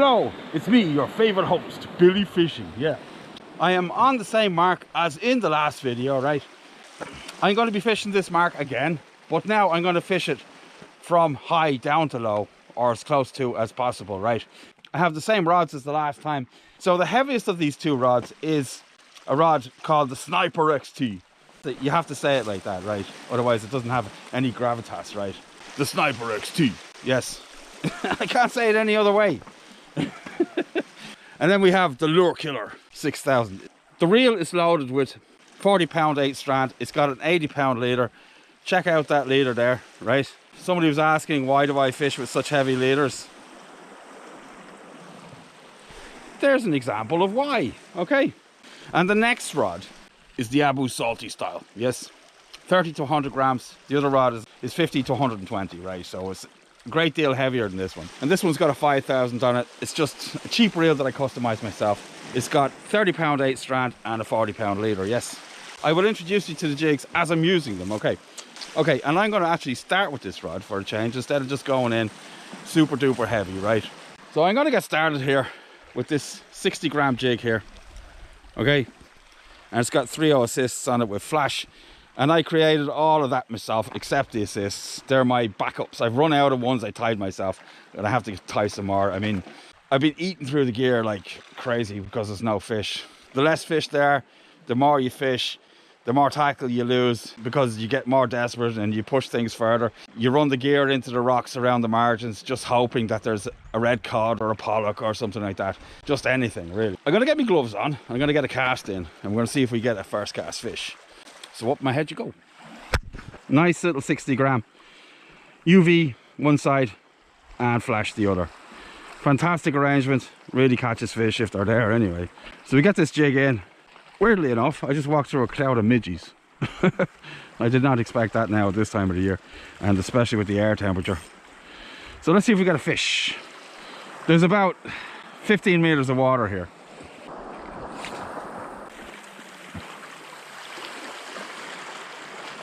Hello, it's me, your favorite host, Billyfishing. Yeah, I am on the same mark as in the last video, right? I'm going to be fishing this mark again, but now I'm going to fish it from high down to low, or as close to as possible, right? I have the same rods as the last time. So the heaviest of these two rods is a rod called the Sniper XT. You have to say it like that, right? Otherwise it doesn't have any gravitas, right? The Sniper XT, yes. I can't say it any other way. And then we have the Lure Killer 6000. The reel is loaded with 40-pound 8 strand. It's got an 80-pound leader. Check out that leader there, right? Somebody was asking, why do I fish with such heavy leaders? There's an example of why, okay? And the next rod is the Abu Salty style, yes. 30 to 100 grams. The other rod is 50 to 120, right? So it's a great deal heavier than this one. And this one's got a 5000 on it. It's just a cheap reel that I customized myself. It's got 30-pound 8 strand and a 40-pound leader, yes. I will introduce you to the jigs as I'm using them, okay? Okay, and I'm going to actually start with this rod for a change instead of just going in super duper heavy, right? So I'm going to get started here with this 60-gram jig here, okay? And it's got 3/0 assists on it with flash. And I created all of that myself, except the assists. They're my backups. I've run out of ones I tied myself, and I have to tie some more. I mean, I've been eating through the gear like crazy because there's no fish. The less fish there, the more you fish, the more tackle you lose because you get more desperate and you push things further. You run the gear into the rocks around the margins, just hoping that there's a red cod or a pollock or something like that. Just anything, really. I'm gonna get my gloves on. I'm gonna get a cast in, and we're gonna see if we get a first cast fish. So up my head you go. Nice little 60-gram. UV one side and flash the other. Fantastic arrangement. Really catches fish if they're there anyway. So we get this jig in. Weirdly enough, I just walked through a cloud of midges. I did not expect that now at this time of the year, and especially with the air temperature. So let's see if we get a fish. There's about 15 meters of water here.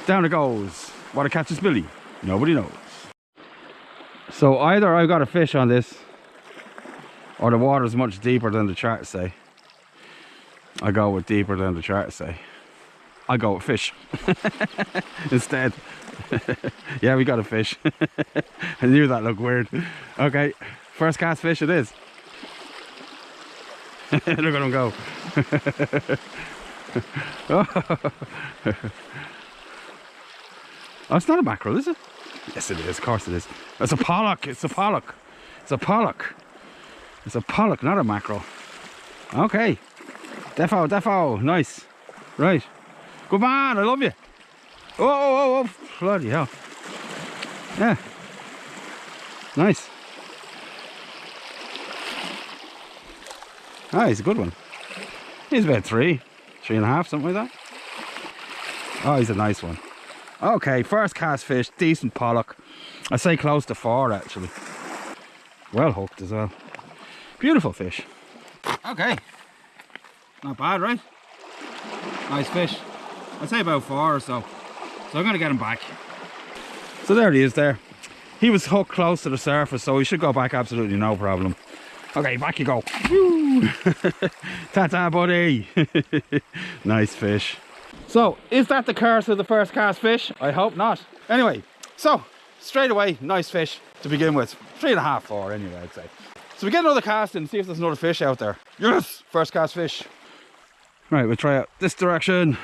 Down it goes. What catches Billy? Nobody knows. So either I've got a fish on this, or the water's much deeper than the charts say. I go with deeper than the charts say. I go with fish instead. Yeah, we got a fish. I knew that looked weird. Okay, first cast fish it is. Look at him go. Oh, it's not a mackerel, is it? Yes, it is. Of course it is. It's a pollock. It's a pollock. It's a pollock. It's a pollock, not a mackerel. Okay. Defo, defo. Nice. Right. Good man. I love you. Oh, oh, oh, oh. Bloody hell. Yeah. Nice. Ah, he's a good one. He's about 3.5, something like that. Oh, he's a nice one. Okay, first cast fish, decent pollock. I say close to 4 actually. Well hooked as well. Beautiful fish. Okay. Not bad, right? Nice fish. I'd say about 4 or so. So I'm going to get him back. So there he is there. He was hooked close to the surface, so he should go back absolutely no problem. Okay, back you go. Ta-ta, buddy. Nice fish. So, is that the curse of the first cast fish? I hope not. Anyway, so, straight away, nice fish to begin with. 3.5, 4 anyway, I'd say. So we get another cast and see if there's another fish out there. Yes! First cast fish. Right, we'll try out this direction.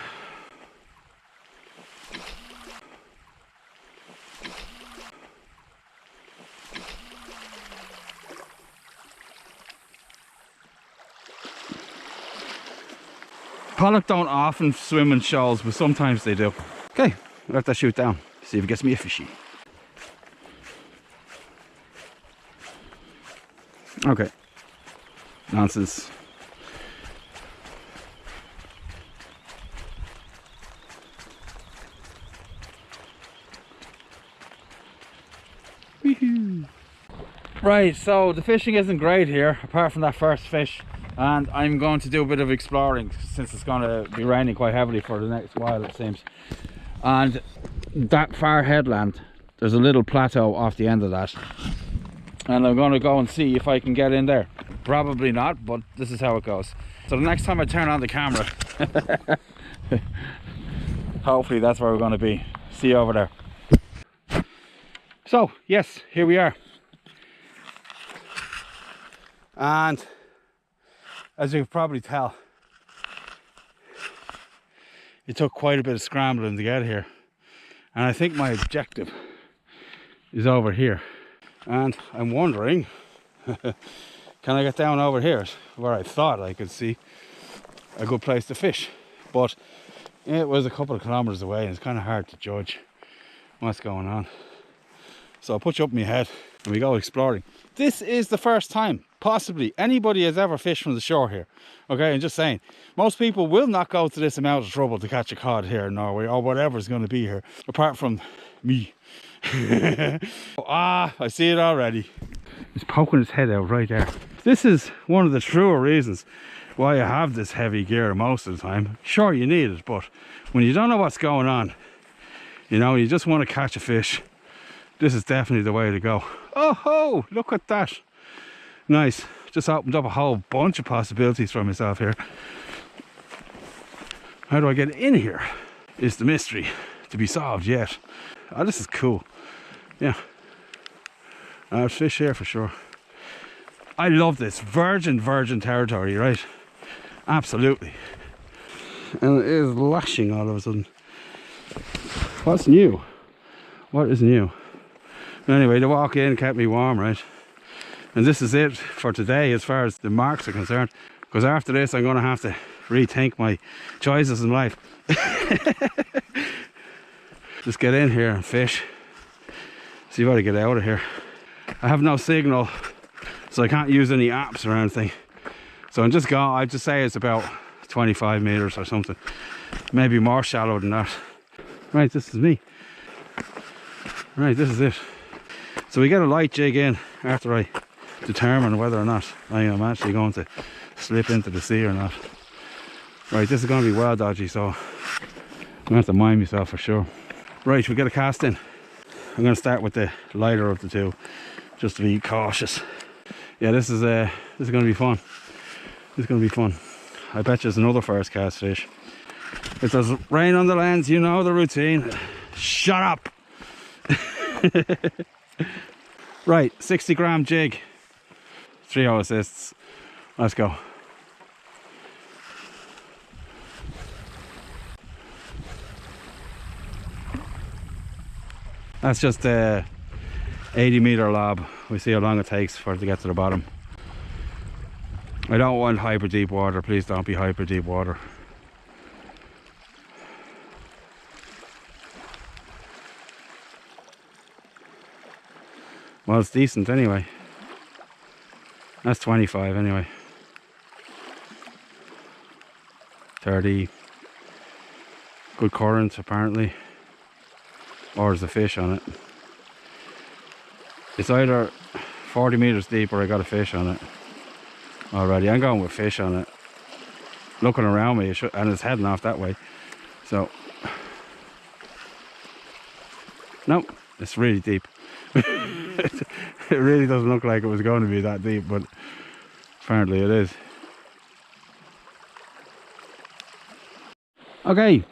Pollock don't often swim in shoals, but sometimes they do. Okay, let that shoot down. See if it gets me a fishy. Okay. Nonsense. Woohoo. Right, so the fishing isn't great here, apart from that first fish. And I'm going to do a bit of exploring since it's going to be raining quite heavily for the next while, it seems. And that far headland, there's a little plateau off the end of that. and I'm going to go and see if I can get in there. Probably not, but this is how it goes. So the next time I turn on the camera, hopefully that's where we're going to be. See you over there. So yes, here we are, and as you can probably tell, it took quite a bit of scrambling to get here, and I think my objective is over here, and I'm wondering can I get down over here where I thought I could see a good place to fish, but it was a couple of kilometers away and it's kind of hard to judge what's going on. So I'll put you up in my head and we go exploring. This is the first time possibly anybody has ever fished from the shore here. Okay, I'm just saying, most people will not go to this amount of trouble to catch a cod here in Norway, or whatever is going to be here, apart from me. Ah, I see it already. He's poking his head out right there. This is one of the truer reasons why I have this heavy gear most of the time. Sure, you need it, but when you don't know what's going on, you know, you just want to catch a fish, this is definitely the way to go. Oh ho, look at that. Nice. Just opened up a whole bunch of possibilities for myself here. How do I get in here is the mystery to be solved yet. Oh, this is cool. Yeah, there's fish here for sure. I love this virgin territory, right? Absolutely. And it is lashing all of a sudden. What's new? What is new? Anyway, the walk in kept me warm, right? And this is it for today as far as the marks are concerned, because after this I'm going to have to rethink my choices in life. Just get in here and fish, see what I get out of here. I have no signal, so I can't use any apps or anything, so I'm just going. I'd just say it's about 25 meters or something, maybe more shallow than that. Right, this is me. Right, this is it. So we get a light jig in after I determine whether or not I am actually going to slip into the sea or not. Right, this is going to be well dodgy, so I'm going to have to mind myself for sure. Right, we get a cast in. I'm going to start with the lighter of the two, just to be cautious. Yeah, this is going to be fun. This is going to be fun. I bet you there's another first cast fish. If there's rain on the lens, you know the routine. Shut up! Right, 60 gram jig, 3 assists. Let's go. That's just a 80-meter lob. We see how long it takes for it to get to the bottom. I don't want hyper deep water. Please don't be hyper deep water. Well, it's decent anyway. That's 25 anyway. 30. Good current apparently. Or there's a fish on it. It's either 40 meters deep or I got a fish on it already. I'm going with fish on it. Looking around me, and it's heading off that way. So, nope, it's really deep. It really doesn't look like it was going to be that deep, but apparently it is. Okay.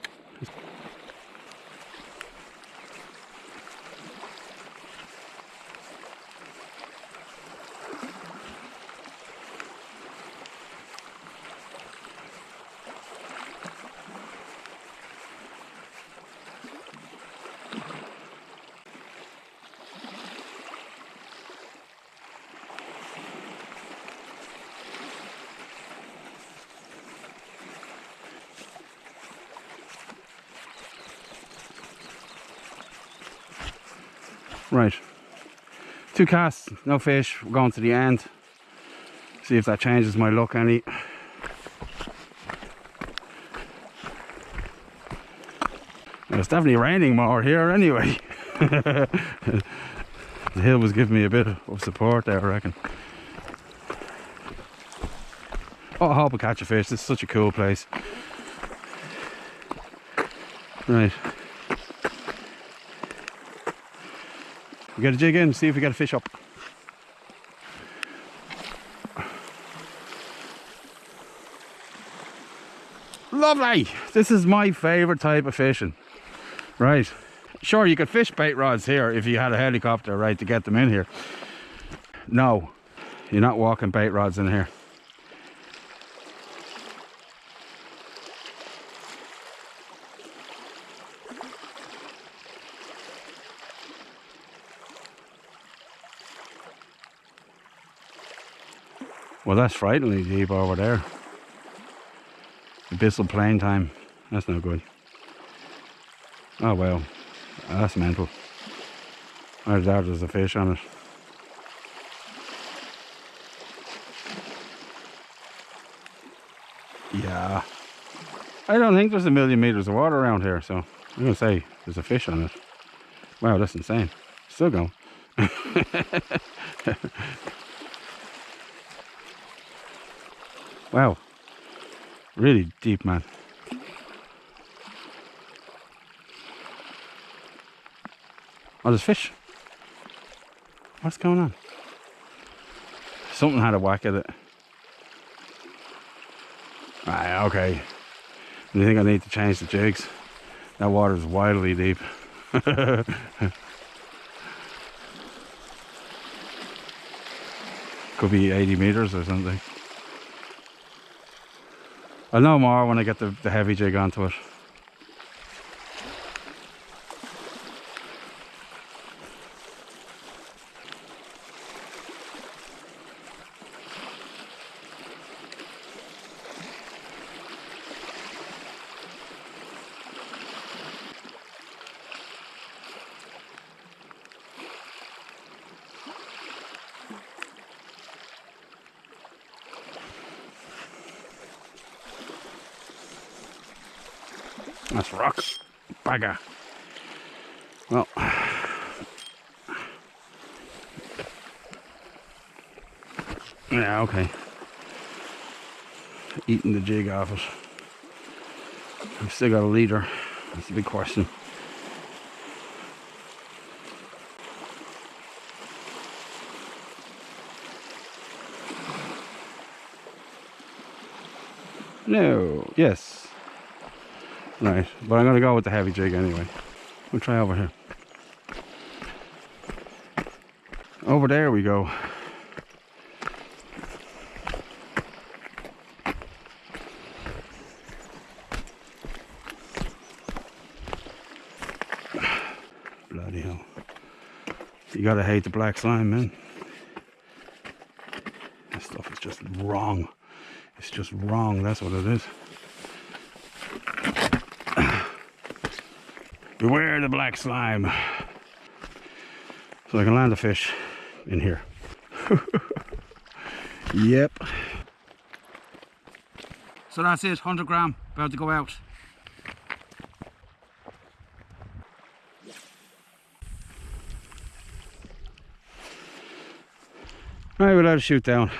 Right, 2 casts, no fish. We're going to the end. See if that changes my luck any. Well, it's definitely raining more here anyway. The hill was giving me a bit of support there, I reckon. Oh, I hope I catch a fish. This is such a cool place. Right. We get a jig in, see if we get a fish up. Lovely. This is my favourite type of fishing. Right. Sure, you could fish bait rods here if you had a helicopter, right, to get them in here. No, you're not walking bait rods in here. Well, that's frighteningly deep over there. Abyssal plain time. That's no good. Oh well, that's mental. I doubt there's a fish on it. Yeah. I don't think there's a million meters of water around here, so I'm gonna say there's a fish on it. Wow, that's insane. Still going. Wow. Really deep, man. Oh, there's fish. What's going on? Something had a whack at it. Ah, okay. I think I need to change the jigs. That water's wildly deep. Could be 80 meters or something. I'll know more when I get the heavy jig onto it. That's rock. Bagger. Well. Yeah, okay. Eating the jig off it. I've still got a leader. That's a big question. No. Yes. Right, but I'm going to go with the heavy jig anyway. We'll try over here. Over there we go. Bloody hell. You gotta hate the black slime, man. This stuff is just wrong. It's just wrong, that's what it is. Beware the black slime. So I can land a fish in here. Yep. So that's it, 100 gram, about to go out. Alright, we'll let it shoot down.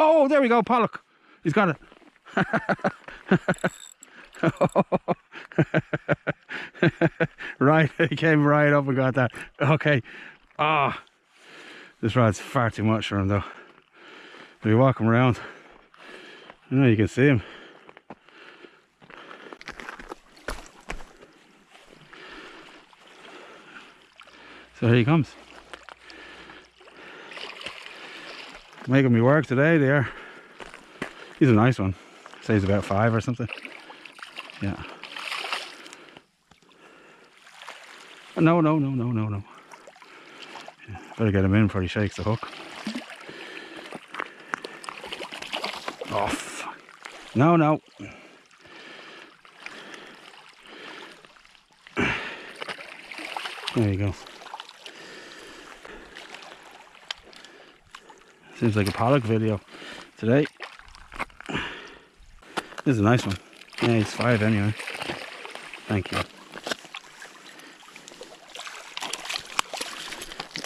Oh, there we go, pollock. He's got it. Right, he came right up and got that. Okay. Ah, this rod's far too much for him though. But you walk him around, you know, you can see him. So here he comes. Making me work today, they are. He's a nice one. Says about 5 or something. Yeah. No. Yeah, better get him in before he shakes the hook. Oh, fuck. No. There you go. Seems like a pollock video today. This is a nice one. Yeah, he's 5 anyway. Thank you.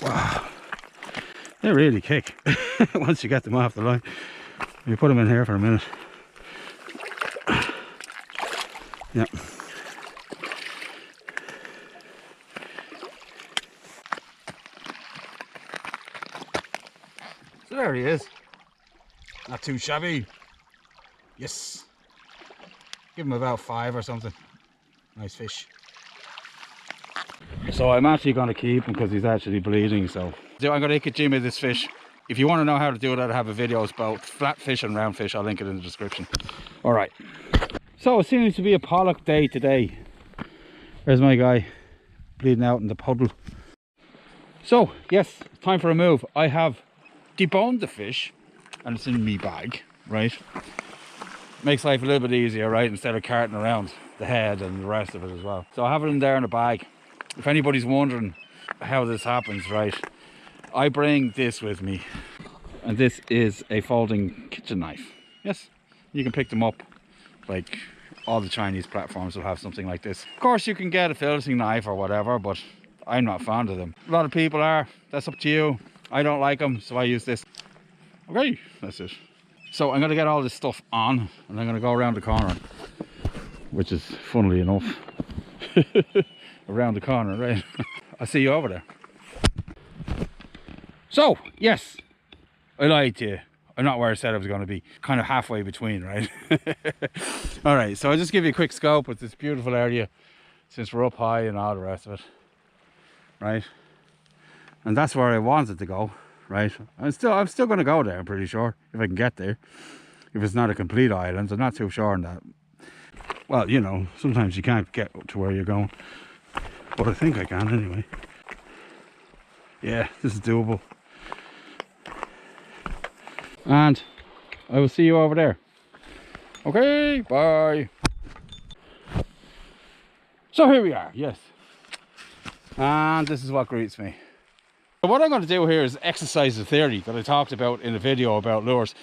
Wow. They really kick once you get them off the line. You put them in here for a minute. Yep. So there he is. Not too shabby. Yes. Give him about 5 or something. Nice fish. So I'm actually going to keep him because he's actually bleeding. So I'm going to Jimmy this fish. If you want to know how to do that, I have a video about flat fish and round fish. I'll link it in the description. All right. So it seems to be a pollock day today. There's my guy bleeding out in the puddle. So yes, it's time for a move. I have deboned the fish and it's in me bag, right? Makes life a little bit easier, right? Instead of carting around the head and the rest of it as well. So I have it in there in a bag. If anybody's wondering how this happens, right? I bring this with me, and this is a folding kitchen knife. Yes, you can pick them up, like all the Chinese platforms will have something like this. Of course you can get a filleting knife or whatever, but I'm not fond of them. A lot of people are, that's up to you. I don't like them, so I use this. Okay, that's it. So I'm gonna get all this stuff on, and I'm gonna go around the corner, which is funnily enough, around the corner, right? I'll see you over there. So, yes, I lied to you. I'm not where I said I was going to be. Kind of halfway between, right? All right, so I'll just give you a quick scope of this beautiful area since we're up high and all the rest of it, right? And that's where I wanted to go, right? I'm still going to go there, I'm pretty sure, if I can get there. If it's not a complete island, I'm not too sure on that. Well, you know, sometimes you can't get to where you're going, but I think I can anyway. Yeah, this is doable. And I will see you over there. Okay, bye. So here we are, yes. And this is what greets me. So what I'm going to do here is exercise the theory that I talked about in a video about lures.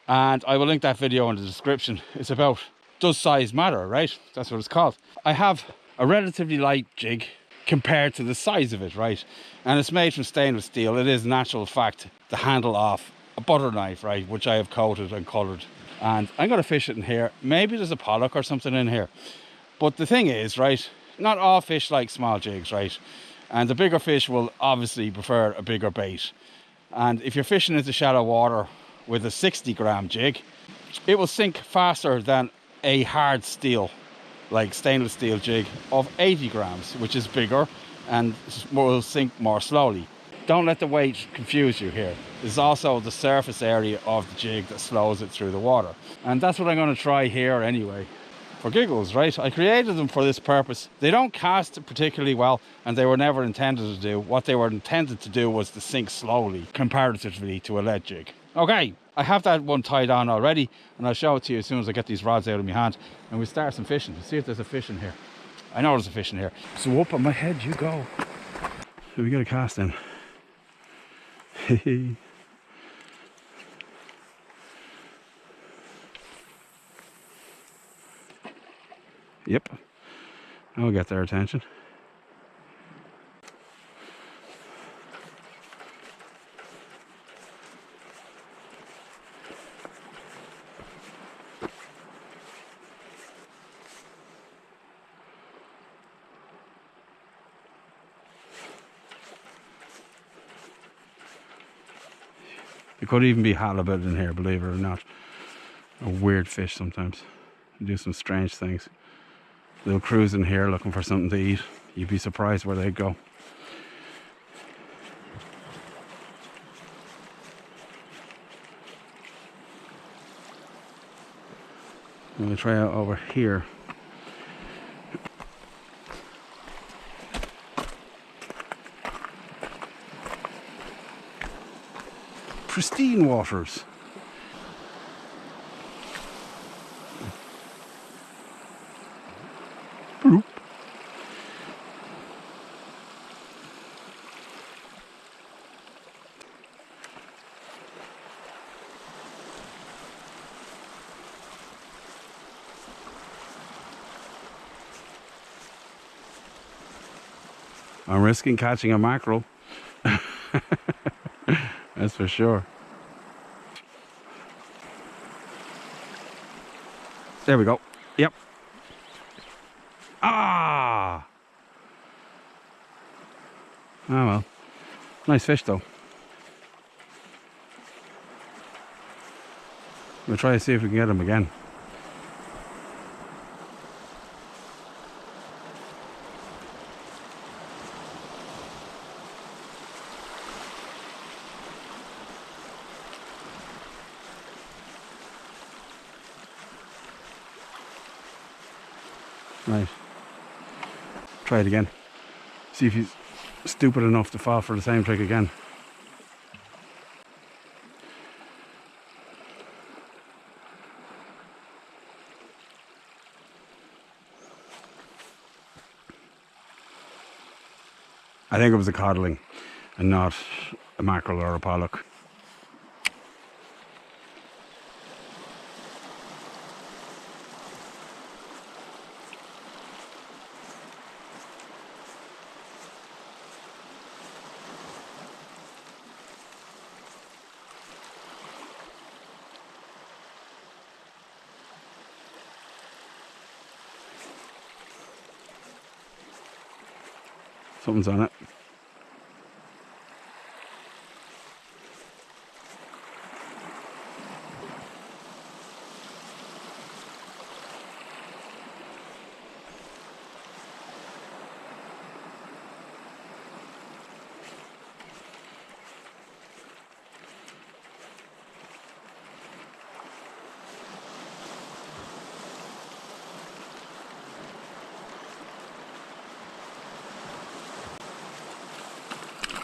And I will link that video in the description. It's about, does size matter, right? That's what it's called. I have a relatively light jig compared to the size of it, right? And it's made from stainless steel. It is a natural fact to handle off a butter knife, right, which I have coated and coloured. And I'm going to fish it in here. Maybe there's a pollock or something in here. But the thing is, right, not all fish like small jigs, right? And the bigger fish will obviously prefer a bigger bait. And if you're fishing into shallow water with a 60-gram jig, it will sink faster than a hard steel, like stainless steel jig of 80 grams, which is bigger and will sink more slowly. Don't let the weight confuse you here. There's also the surface area of the jig that slows it through the water. And that's what I'm going to try here anyway, for giggles, right? I created them for this purpose. They don't cast particularly well, and they were never intended to do. What they were intended to do was to sink slowly, comparatively to a lead jig. Okay, I have that one tied on already, and I'll show it to you as soon as I get these rods out of my hand, and we start some fishing. See if there's a fish in here. I know there's a fish in here. So up on my head you go. So we got a cast in. Yep, I'll get their attention. There could even be halibut in here, believe it or not. A weird fish sometimes. They do some strange things. They'll cruise in here looking for something to eat. You'd be surprised where they'd go. I'm going to try out over here. Pristine waters. Bloop. I'm risking catching a mackerel. That's for sure. There we go. Yep. Ah! Oh well. Nice fish though. We'll try to see if we can get him again. Right. Try it again. See if he's stupid enough to fall for the same trick again. I think it was a codling and not a mackerel or a pollock. Something's on it.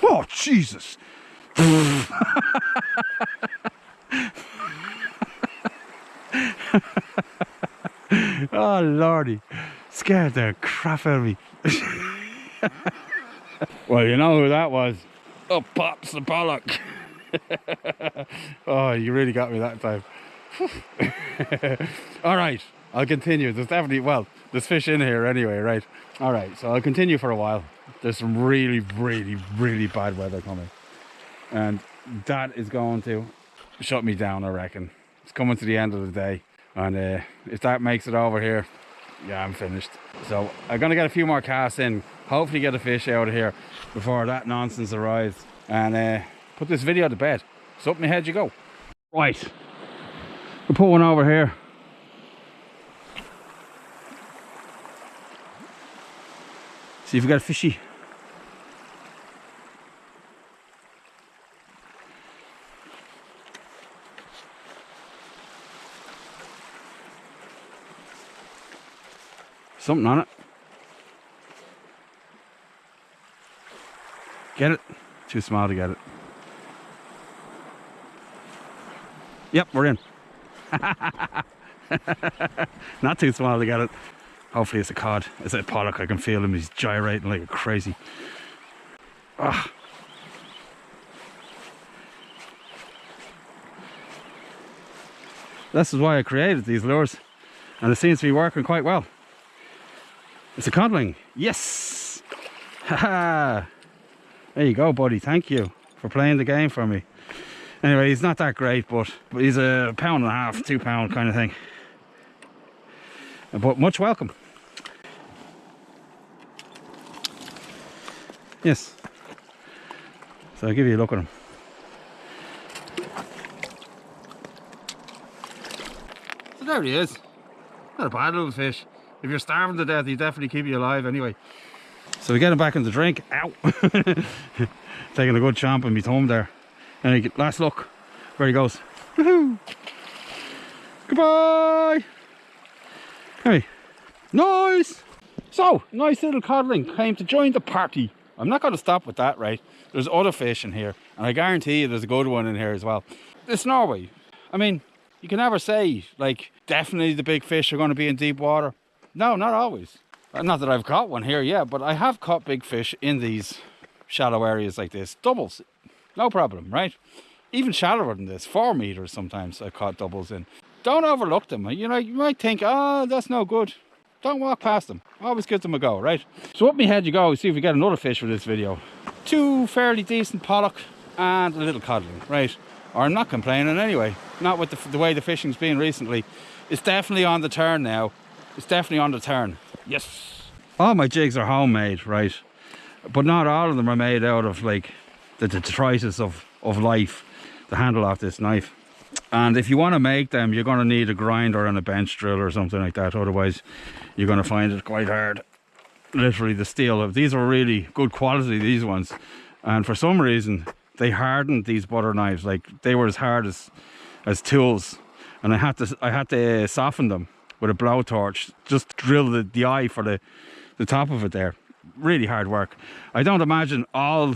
Oh, Jesus! Oh, Lordy. Scared the crap out of me. Well, you know who that was. Up pops the pollock. Oh, you really got me that time. Alright, I'll continue. There's definitely, well, there's fish in here anyway, right? Alright, so I'll continue for a while. There's some really, really, really bad weather coming. And that is going to shut me down, I reckon. It's coming to the end of the day. And if that makes it over here, yeah, I'm finished. So I'm going to get a few more casts in. Hopefully get a fish out of here before that nonsense arrives. And put this video to bed. So up my head you go. Right. We'll put one over here. See if we got a fishy. Something on it. Get it? Too small to get it. Yep, we're in. Not too small to get it. Hopefully it's a cod. It's a pollock. I can feel him. He's gyrating like a crazy. Ah. This is why I created these lures. And it seems to be working quite well. It's a codling. Yes! Haha! There you go, buddy. Thank you for playing the game for me. Anyway, he's not that great, but he's a pound and a half, 2 pound kind of thing. But much welcome. Yes. So I'll give you a look at him. So there he is. Not a bad little fish. If you're starving to death, he'd definitely keep you alive anyway. So we get him back in the drink. Ow! Taking a good chomp in my thumb there. And last look where he goes. Woohoo! Goodbye! Hey, nice. So, nice little codling came to join the party. I'm not going to stop with that, right? There's other fish in here, and I guarantee you there's a good one in here as well. It's Norway. I mean, you can never say, like, definitely the big fish are going to be in deep water. No, not always. Not that I've caught one here yet, but I have caught big fish in these shallow areas like this. Doubles, no problem, right? Even shallower than this, 4 meters sometimes I've caught doubles in. Don't overlook them. You know, you might think, oh, that's no good. Don't walk past them. Always give them a go, right? So up my head you go, see if we get another fish for this video. 2 fairly decent pollock and a little codling, right? Or I'm not complaining anyway. Not with the way the fishing's been recently. It's definitely on the turn now. It's definitely on the turn. Yes. All my jigs are homemade, right? But not all of them are made out of like the detritus of life, the handle off this knife. And if you want to make them, you're going to need a grinder and a bench drill or something like that. Otherwise, you're going to find it quite hard. Literally, the steel. These are really good quality, these ones. And for some reason, they hardened these butter knives. Like, they were as hard as tools. And I had to soften them with a blowtorch. Just drill the eye for the top of it there. Really hard work. I don't imagine all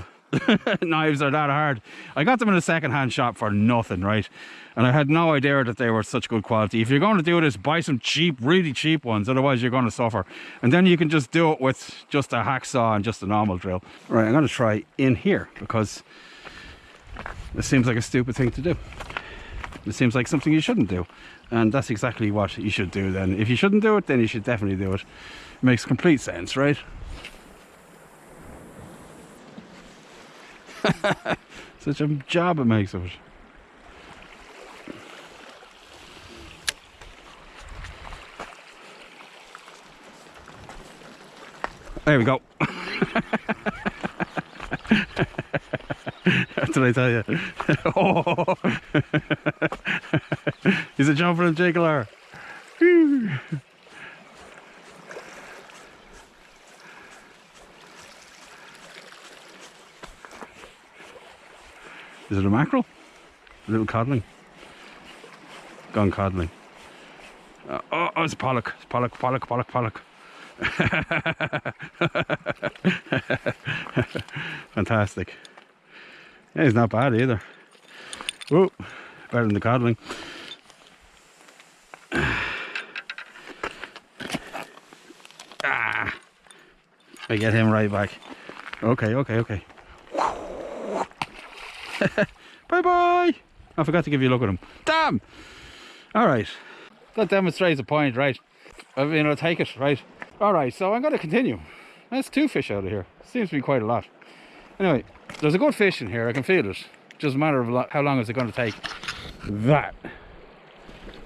knives are that hard. I got them in a second-hand shop for nothing, right? And I had no idea that they were such good quality. If you're going to do this, buy some cheap, really cheap ones, otherwise you're going to suffer. And then you can just do it with just a hacksaw and just a normal drill. Right, I'm going to try in here because it seems like a stupid thing to do. It seems like something you shouldn't do. And that's exactly what you should do then. If you shouldn't do it, then you should definitely do it. It makes complete sense, right? Such a job it makes of it. There we go. What did I tell you? Oh. He's a jumping and jiggler. Is it a mackerel? A little codling? Gone codling. Oh, it's a pollock. It's pollock. Fantastic. Yeah, he's not bad either. Whoa, better than the codling. Ah, I get him right back. Okay. Bye bye. I forgot to give you a look at him. Damn. All right, that demonstrates a point, right? I mean, I'll take it, right? All right, so I'm going to continue. That's 2 fish out of here. Seems to be quite a lot. Anyway, there's a good fish in here. I can feel it. Just a matter of how long is it going to take that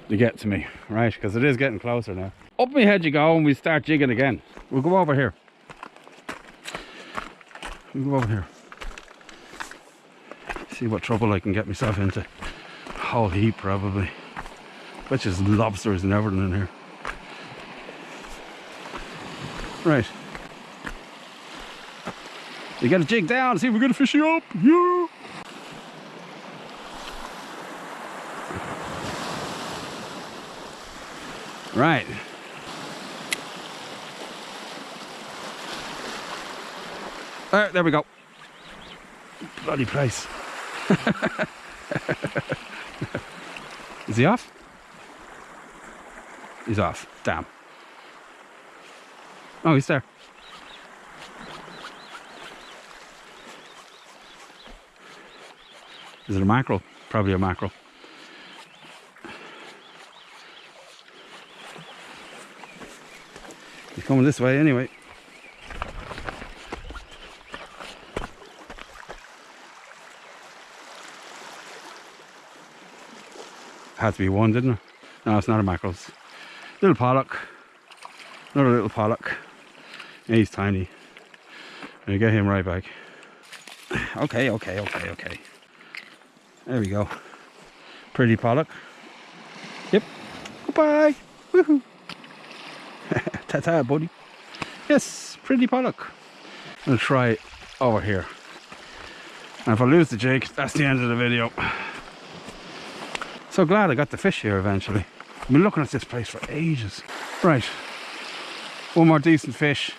to get to me, right? Because it is getting closer now. Up my head you go, and we start jigging again. We'll go over here. See what trouble I can get myself into. A whole heap, probably. Which is lobsters and everything in here. Right. You gotta jig down, see if we're gonna fish you up. Yeah. Right. There we go. Bloody place. Is he off? He's off. Damn. Oh, he's there. Is it a mackerel? Probably a mackerel. He's coming this way anyway. Had to be one, didn't it? No, it's not a mackerel. It's a little pollock. Another little pollock. Yeah, he's tiny. I'll get him right back. Okay. There we go. Pretty pollock. Yep. Goodbye. Woohoo. Ta-ta, buddy. Yes, pretty pollock. I'm gonna try it over here. And if I lose the jig, that's the end of the video. So glad I got the fish here eventually. I've been looking at this place for ages. Right, one more decent fish,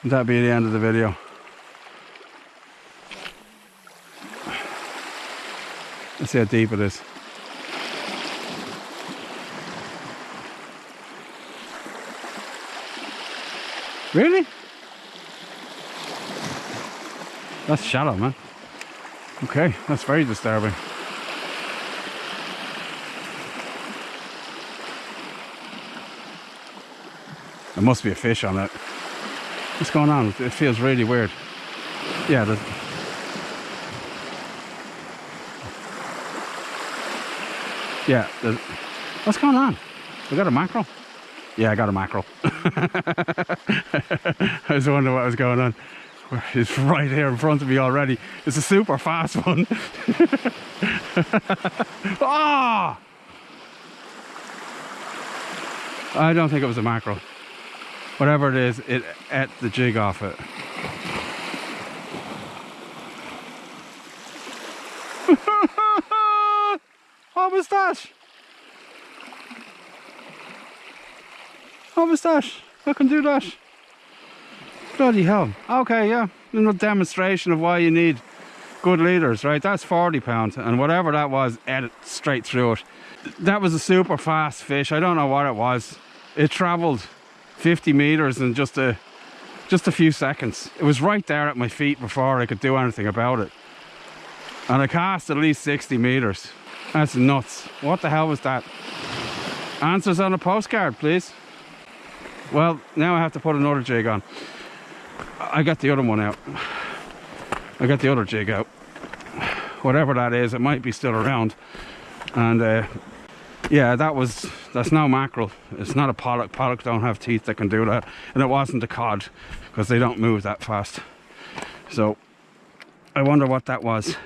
and that'll be the end of the video. Let's see how deep it is. Really? That's shallow, man. Okay, that's very disturbing. There must be a fish on it. What's going on? It feels really weird. Yeah, what's going on? We got a mackerel? Yeah, I got a mackerel. I was wondering what was going on. It's right here in front of me already. It's a super fast one. Ah! I don't think it was a mackerel. Whatever it is, it ate the jig off it. What was that? What was that? I can do that. Bloody hell. Okay, yeah. Another demonstration of why you need good leaders, right? That's 40 pounds, and whatever that was, ate it straight through it. That was a super fast fish. I don't know what it was. It travelled 50 meters in just a few seconds. It was right there at my feet before I could do anything about it. And I cast at least 60 meters. That's nuts. What the hell was that? Answers on a postcard, please. Well, now I have to put another jig on. I got the other one out. I got the other jig out. Whatever that is, it might be still around. And yeah, that's no mackerel. It's not a pollock. Pollock don't have teeth that can do that. And it wasn't a cod, because they don't move that fast. So I wonder what that was.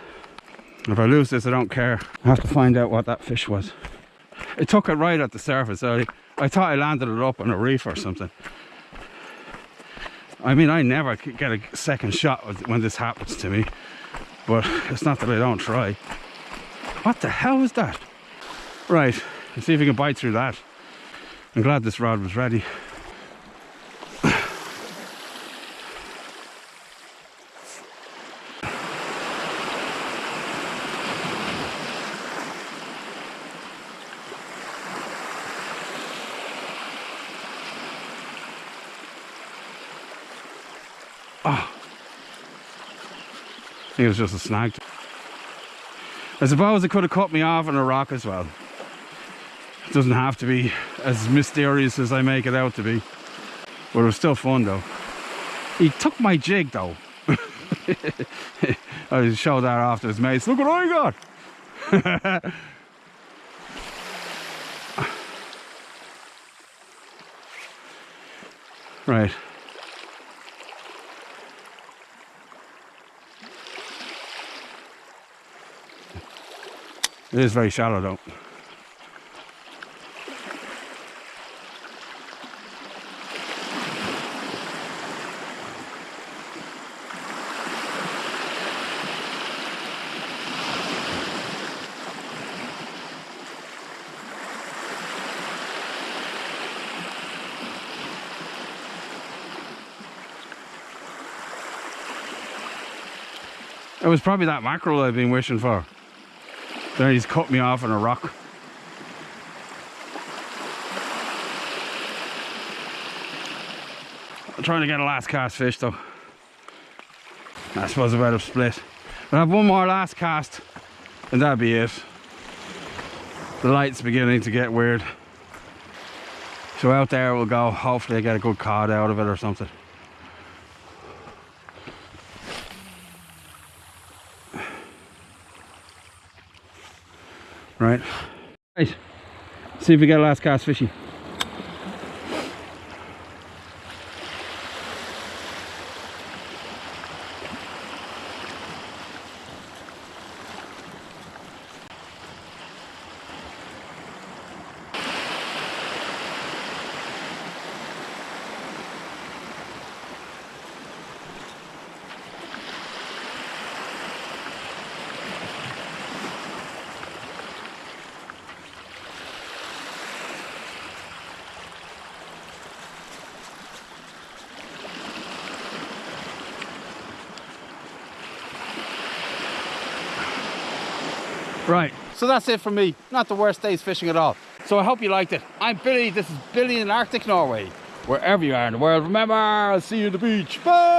If I lose this, I don't care. I have to find out what that fish was. It took it right at the surface. I thought I landed it up on a reef or something. I mean, I never get a second shot when this happens to me, but it's not that I don't try. What the hell was that? Right, let's see if we can bite through that. I'm glad this rod was ready. Oh, I think it was just a snag. I suppose it could have cut me off on a rock as well. It doesn't have to be as mysterious as I make it out to be. But it was still fun though. He took my jig though. I showed that off to his mates. Look what I got! Right. It is very shallow though. It was probably that mackerel I've been wishing for. Then he's cut me off on a rock. I'm trying to get a last cast fish though. I suppose I better split. I'll have one more last cast and that'll be it. The light's beginning to get weird. So out there we'll go. Hopefully I get a good cod out of it or something. Right. See if we get a last cast fishy. Right, so that's it from me. Not the worst day's fishing at all. So I hope you liked it. I'm Billy, this is Billy in Arctic Norway. Wherever you are in the world, remember, I'll see you on the beach. Bye!